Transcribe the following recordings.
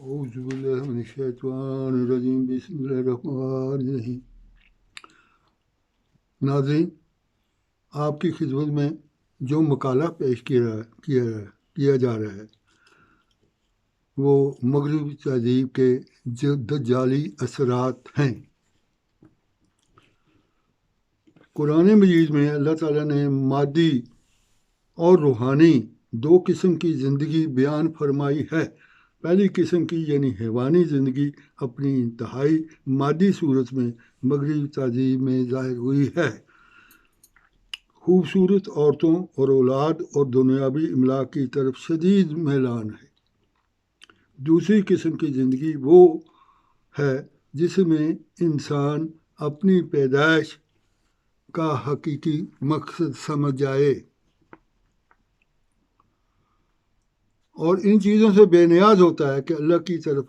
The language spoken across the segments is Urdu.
اعوذ باللہ من الشیطان الرجیم بسم اللہ الرحمن الرحیم۔ ناظرین، آپ کی خدمت میں جو مقالہ پیش کیا جا رہا ہے وہ مغربی تہذیب کے دجالی اثرات ہیں۔ قرآن مجید میں اللہ تعالیٰ نے مادی اور روحانی دو قسم کی زندگی بیان فرمائی ہے۔ پہلی قسم کی یعنی حیوانی زندگی اپنی انتہائی مادی صورت میں مغربی تہذیب میں ظاہر ہوئی ہے۔ خوبصورت عورتوں اور اولاد اور دنیاوی املاک کی طرف شدید میلان ہے۔ دوسری قسم کی زندگی وہ ہے جس میں انسان اپنی پیدائش کا حقیقی مقصد سمجھ جائے اور ان چیزوں سے بے نیاز ہوتا ہے کہ اللہ کی طرف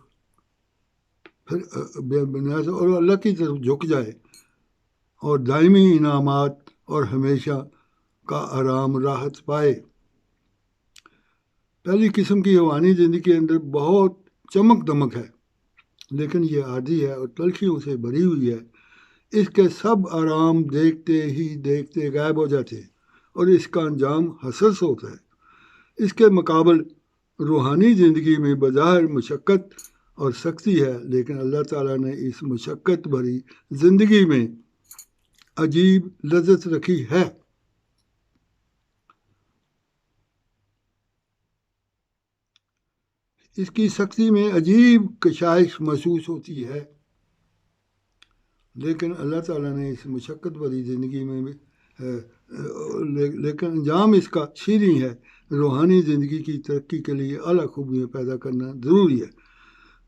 بے نیاز اور اللہ کی طرف جھک جائے اور دائمی انعامات اور ہمیشہ کا آرام راحت پائے۔ پہلی قسم کی حیوانی زندگی کے اندر بہت چمک دمک ہے، لیکن یہ عارضی ہے اور تلخیوں سے بھری ہوئی ہے۔ اس کے سب آرام دیکھتے ہی دیکھتے غائب ہو جاتے ہیں اور اس کا انجام حسرت ہوتا ہے۔ اس کے مقابل روحانی زندگی میں بظاہر مشقت اور سختی ہے، لیکن اللہ تعالیٰ نے اس مشقت بھری زندگی میں عجیب لذت رکھی ہے۔ اس کی سختی میں عجیب کشائش محسوس ہوتی ہے، لیکن اللہ تعالیٰ نے اس مشقت بھری زندگی میں لیکن انجام اس کا شیریں ہے۔ روحانی زندگی کی ترقی کے لیے اعلیٰ خوبیاں پیدا کرنا ضروری ہے۔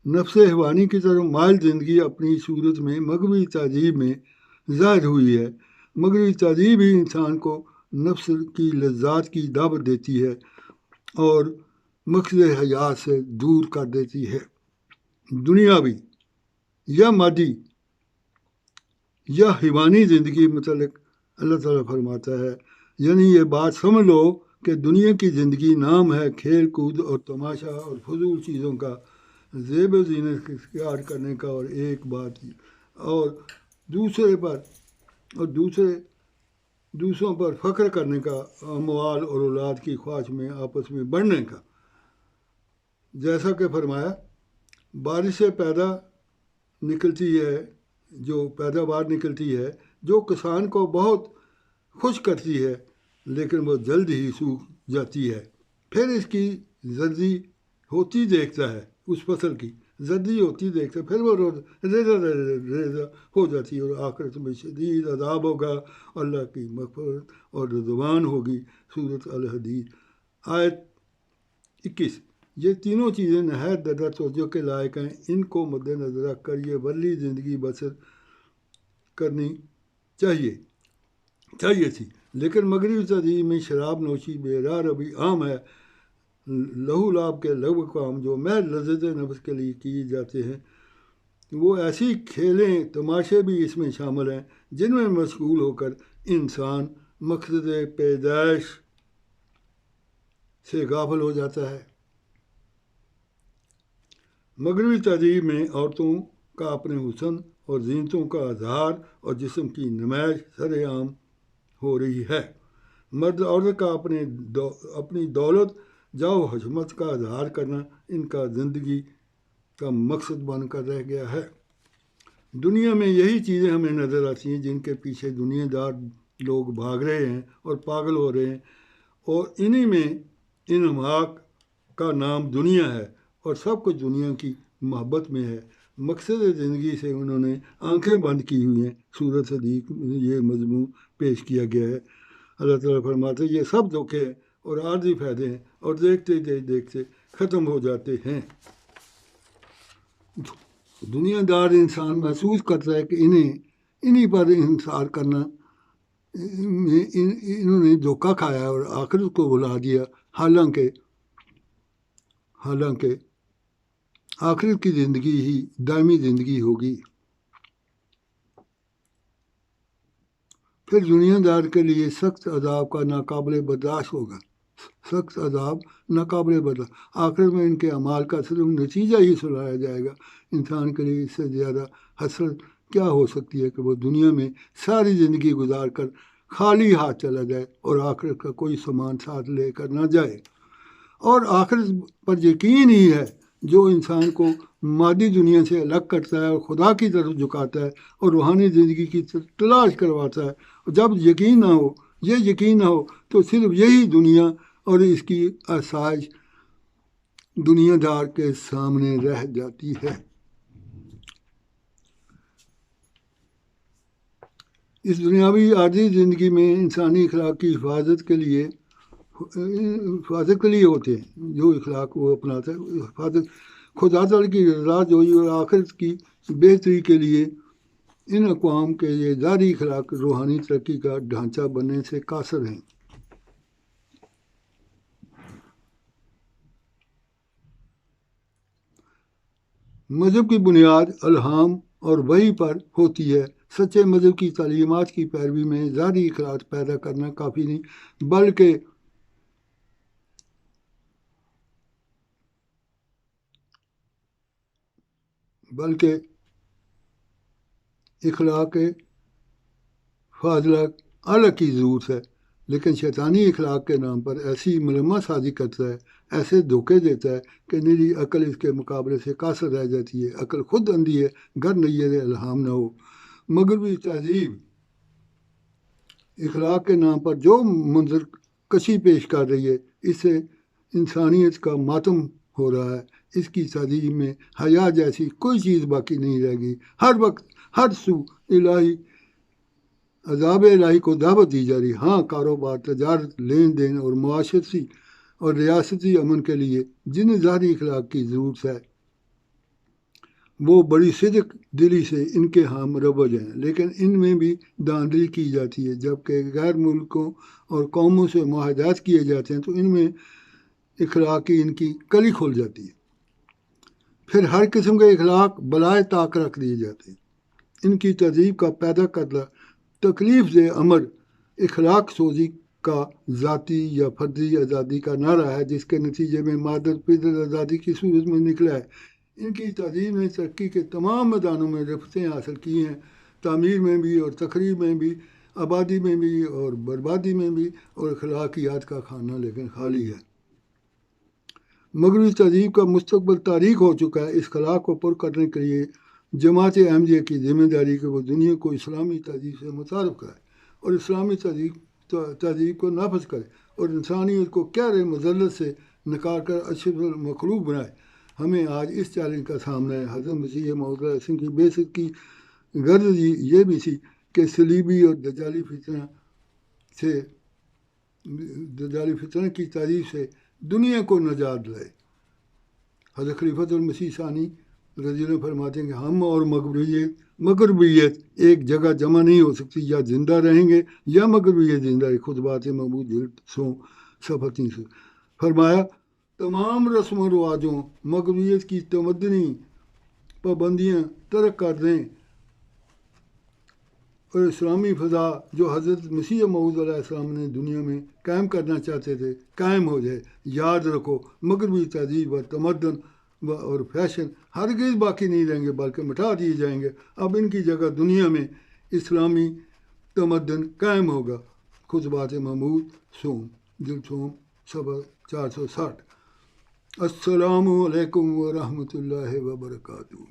نفس حیوانی کی طرف مائل زندگی اپنی صورت میں مغربی تہذیب میں ظاہر ہوئی ہے۔ مغربی تہذیب ہی انسان کو نفس کی لذات کی دعوت دیتی ہے اور مقصد حیات سے دور کر دیتی ہے۔ دنیاوی یا مادی یا حیوانی زندگی متعلق اللہ تعالیٰ فرماتا ہے، یعنی یہ بات سمجھ لو کہ دنیا کی زندگی نام ہے کھیل کود اور تماشا اور فضول چیزوں کا زیب و زینت اختیار کرنے کا، اور ایک بات اور دوسروں پر فخر کرنے کا، اموال اور اولاد کی خواہش میں آپس میں بڑھنے کا۔ جیسا کہ فرمایا، بارش سے پیداوار نکلتی ہے جو کسان کو بہت خوش کرتی ہے، لیکن وہ جلد ہی سوکھ جاتی ہے۔ پھر اس کی زردی ہوتی دیکھتا ہے، اس فصل کی زردی ہوتی دیکھتا ہے، پھر وہ ریزہ ہو جاتی ہے اور آخرت میں شدید عذاب ہوگا، اللہ کی مغفرت اور رضوان ہوگی۔ سورۃ الحدید آیت 21۔ یہ تینوں چیزیں نہایت زیادہ توجہ کے لائق ہیں۔ ان کو مد نظر رکھ کر یہ ورلی زندگی بسر کرنی چاہیے تھی، لیکن مغربی تہذیب میں شراب نوشی بے راہ روی عام ہے۔ لہو لعب کے لغو کام جو محض لذت نفس کے لیے کیے جاتے ہیں، وہ ایسی کھیلیں تماشے بھی اس میں شامل ہیں جن میں مشغول ہو کر انسان مقصد پیدائش سے غافل ہو جاتا ہے۔ مغربی تہذیب میں عورتوں کا اپنے حسن اور زینتوں کا اظہار اور جسم کی نمائش سر عام ہو رہی ہے۔ مرد عورت کا اپنی دولت جاہ و حشمت کا اظہار کرنا ان کا زندگی کا مقصد بن کر رہ گیا ہے۔ دنیا میں یہی چیزیں ہمیں نظر آتی ہیں جن کے پیچھے دنیا دار لوگ بھاگ رہے ہیں اور پاگل ہو رہے ہیں، اور انہی میں ان املاک کا نام دنیا ہے اور سب کچھ دنیا کی محبت میں ہے۔ مقصد زندگی سے انہوں نے آنکھیں بند کی ہوئی ہیں۔ سورۃ صدیق میں یہ مضمون پیش کیا گیا ہے۔ اللہ تعالیٰ فرماتے ہیں یہ سب دھوکے ہیں اور عارضی فائدے ہیں اور دیکھتے دیکھتے ختم ہو جاتے ہیں۔ دنیا دار انسان محسوس کرتا ہے کہ انہی پر انحصار کرنا انہوں نے دھوکہ کھایا اور آخرت کو بھلا دیا، حالانکہ آخرت کی زندگی ہی دائمی زندگی ہوگی۔ پھر دنیا دار کے لیے سخت عذاب کا ناقابل برداشت ہوگا۔ سخت عذاب ناقابل بدلا۔ آخر میں ان کے اعمال کا صرف نتیجہ ہی سنایا جائے گا۔ انسان کے لیے اس سے زیادہ حسرت کیا ہو سکتی ہے کہ وہ دنیا میں ساری زندگی گزار کر خالی ہاتھ چلا جائے اور آخرت کا کوئی سامان ساتھ لے کر نہ جائے۔ اور آخرت پر یقین ہی ہے جو انسان کو مادی دنیا سے الگ کرتا ہے اور خدا کی طرف جھکاتا ہے اور روحانی زندگی کی تلاش کرواتا ہے۔ اور جب یقین نہ ہو، یہ یقین نہ ہو، تو صرف یہی دنیا اور اس کی آسائش دنیا دار کے سامنے رہ جاتی ہے۔ اس دنیاوی عارضی زندگی میں انسانی اخلاق کی حفاظت کے لیے ہوتے ہیں جو اخلاق وہ اپناتا ہے، حفاظت خدا تعالی کی رضا جوئی اور آخرت کی بہتری کے لیے ان اقوام کے یہ ظاہری اخلاق روحانی ترقی کا ڈھانچہ بننے سے قاصر ہیں۔ مذہب کی بنیاد الہام اور وحی پر ہوتی ہے۔ سچے مذہب کی تعلیمات کی پیروی میں ظاہری اخلاق پیدا کرنا کافی نہیں، بلکہ اخلاق فاضلہ اعلیٰ کی ضرورت ہے۔ لیکن شیطانی اخلاق کے نام پر ایسی ملمہ سازی کرتا ہے، ایسے دھوکے دیتا ہے کہ نیری عقل اس کے مقابلے سے قاصر رہ جاتی ہے۔ عقل خود اندھی ہے، گر نیت الہام نہ ہو۔ مغربی تہذیب اخلاق کے نام پر جو منظر کشی پیش کر رہی ہے، اس سے انسانیت کا ماتم ہو رہا ہے۔ اس کی تہذیب میں حیا جیسی کوئی چیز باقی نہیں رہ گئی۔ ہر وقت ہر سو الہی عذاب الہی کو دعوت دی جا رہی۔ ہاں، کاروبار، تجارت، لین دین اور معاشرتی اور ریاستی امن کے لیے جن ظاہری اخلاق کی ضرورت ہے وہ بڑی صدق دلی سے ان کے ہاں مروج ہیں، لیکن ان میں بھی دھاندلی کی جاتی ہے۔ جبکہ غیر ملکوں اور قوموں سے معاہدات کیے جاتے ہیں تو ان میں اخلاق کی ان کی کلی کھل جاتی ہے۔ پھر ہر قسم کے اخلاق بلائے طاق رکھ دیے جاتے ہیں۔ ان کی تہذیب کا پیدا کردہ تکلیف دہ امر اخلاق سوزی کا ذاتی یا فردی آزادی کا نعرہ ہے، جس کے نتیجے میں مادت پدر آزادی کی صورت میں نکلا ہے۔ ان کی تہذیب نے ترقی کے تمام میدانوں میں رفتیں حاصل کی ہیں، تعمیر میں بھی اور تقریب میں بھی، آبادی میں بھی اور بربادی میں بھی، اور اخلاقیات کا کھانا لیکن خالی ہے۔ مغربی تہذیب کا مستقبل تاریک ہو چکا ہے۔ اس خلا کو پر کرنے کے لیے جماعت احمدیہ کی ذمہ داری کہ وہ دنیا کو اسلامی تہذیب سے متعارف کرائے اور اسلامی تہذیب کو نافذ کرے اور انسانیت کو کہر مذلت سے نکال کر اشرف المخلوق بنائے۔ ہمیں آج اس چیلنج کا سامنا ہے۔ حضرت مسیح موعود علیہ السلام کی بعثت کی غرض یہ بھی تھی کہ صلیبی اور دجالی فتنہ کی تہذیب سے دنیا کو نجات دلائے۔ حضرت خلیفۃ المسیح ثانی رضی اللہ عنہ فرماتے ہیں کہ ہم اور مغربیت ایک جگہ جمع نہیں ہو سکتی، یا زندہ رہیں گے یا مغربیت زندہ رہے۔ خطبات مبعوث جلد 100 صفحہ 300۔ فرمایا تمام رسم و رواجوں، مغربیت کی تمدنی پابندیاں ترک کر دیں اور اسلامی فضا جو حضرت مسیح موعود علیہ السلام نے دنیا میں قائم کرنا چاہتے تھے قائم ہو جائے۔ یاد رکھو، مغربی تہذیب اور تمدن اور فیشن ہرگز باقی نہیں رہیں گے بلکہ مٹا دیے جائیں گے۔ اب ان کی جگہ دنیا میں اسلامی تمدن قائم ہوگا۔ خطبات محمود جلد 100 صفحہ 460۔ السلام علیکم ورحمۃ اللہ وبرکاتہ۔